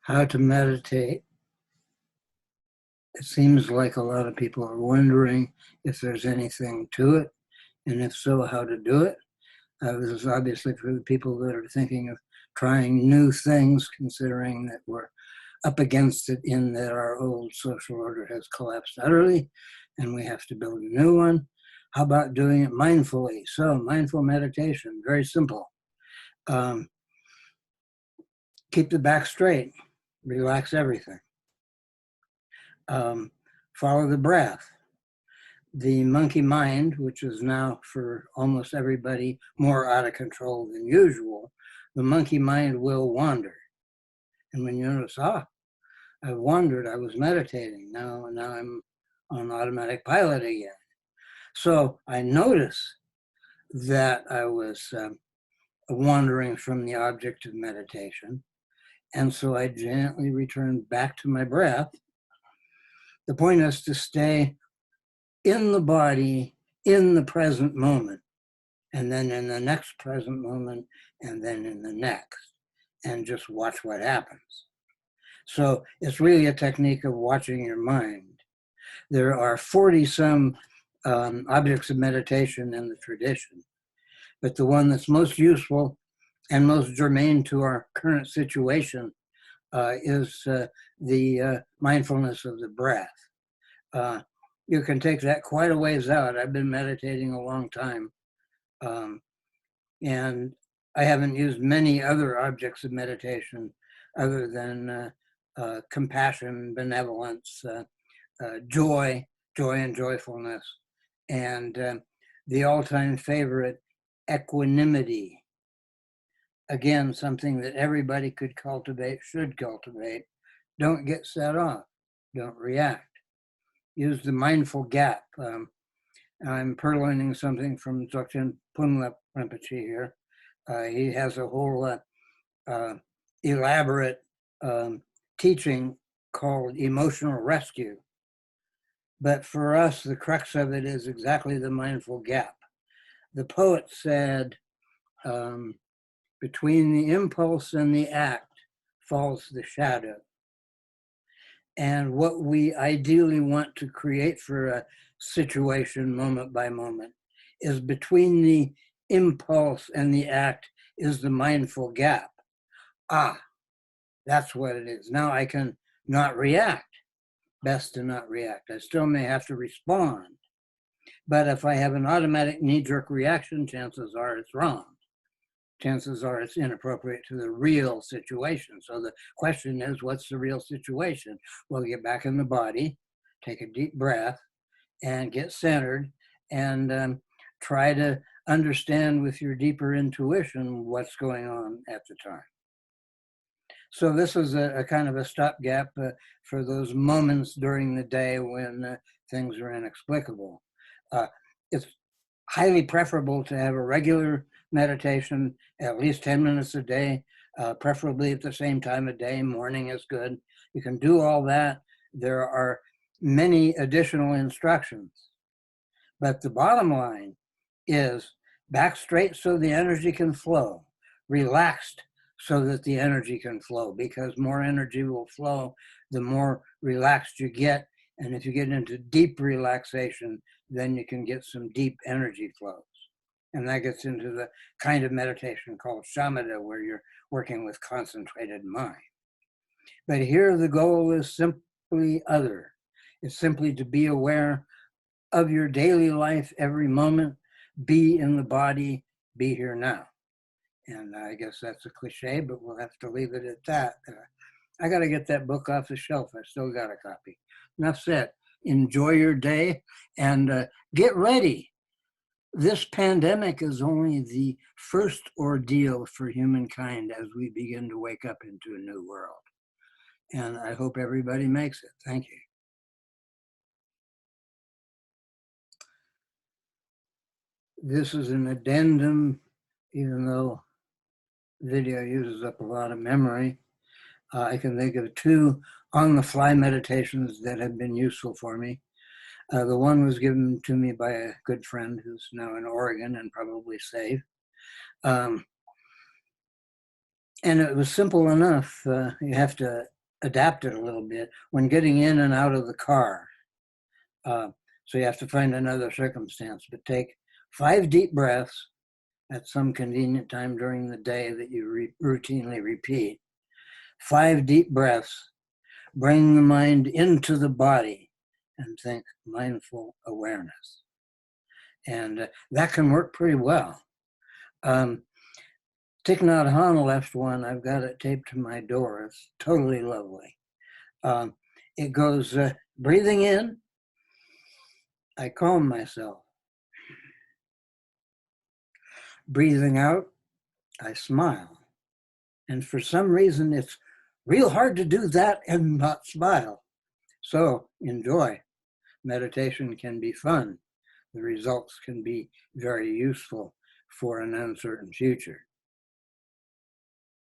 How to meditate. It seems like a lot of people are wondering if there's anything to it, and if so, how to do it. This is obviously for the people that are thinking of trying new things, considering that we're up against it in that our old social order has collapsed utterly, and we have to build a new one. How about doing it mindfully? So mindful meditation, very simple. Keep the back straight, relax everything. Follow the breath. The monkey mind, which is now for almost everybody more out of control than usual, the monkey mind will wander. And when you notice, I wandered, I was meditating, now I'm on automatic pilot again. So I notice that I was wandering from the object of meditation. And so I gently returned back to my breath. The point is to stay in the body, in the present moment, and then in the next present moment, and then in the next, and just watch what happens. So it's really a technique of watching your mind. There are 40-some objects of meditation in the tradition, but the one that's most useful and most germane to our current situation is the mindfulness of the breath. You can take that quite a ways out. I've been meditating a long time, and I haven't used many other objects of meditation other than compassion, benevolence, joy and joyfulness, and the all-time favorite, equanimity. Again, something that everybody could cultivate, should cultivate. Don't get set off, don't react. Use the mindful gap. I'm purloining something from Dzogchen Punlap Rinpoche here. He has a whole elaborate teaching called emotional rescue. But for us, the crux of it is exactly the mindful gap. The poet said, between the impulse and the act falls the shadow. And what we ideally want to create for a situation moment by moment is between the impulse and the act is the mindful gap. That's what it is. Now I can not react. Best to not react. I still may have to respond. But if I have an automatic knee-jerk reaction, chances are it's wrong. Chances are it's inappropriate to the real situation. So the question is, what's the real situation? Well, get back in the body, take a deep breath, and get centered, and try to understand with your deeper intuition what's going on at the time. So this is a kind of a stopgap for those moments during the day when things are inexplicable. It's highly preferable to have a regular meditation, at least 10 minutes a day, preferably at the same time of day. Morning is good. You can do all that. There are many additional instructions. But the bottom line is back straight so the energy can flow, relaxed so that the energy can flow, because more energy will flow the more relaxed you get. And if you get into deep relaxation, then you can get some deep energy flows. And that gets into the kind of meditation called shamatha, where you're working with concentrated mind. But here the goal is simply other. It's simply to be aware of your daily life every moment, be in the body, be here now. And I guess that's a cliche, but we'll have to leave it at that. I got to get that book off the shelf. I still got a copy. Enough said. Enjoy your day and get ready. This pandemic is only the first ordeal for humankind as we begin to wake up into a new world. And I hope everybody makes it. Thank you. This is an addendum, even though video uses up a lot of memory. I can think of 2 on-the-fly meditations that have been useful for me. The one was given to me by a good friend who's now in Oregon and probably safe. And it was simple enough. You have to adapt it a little bit when getting in and out of the car. So you have to find another circumstance, but take 5 deep breaths at some convenient time during the day that you routinely repeat. 5 deep breaths, bring the mind into the body and think mindful awareness. And that can work pretty well. Thich Nhat Hanh left one. I've got it taped to my door. It's totally lovely. It goes, breathing in, I calm myself. Breathing out, I smile. And for some reason, it's real hard to do that and not smile. So enjoy. Meditation can be fun. The results can be very useful for an uncertain future.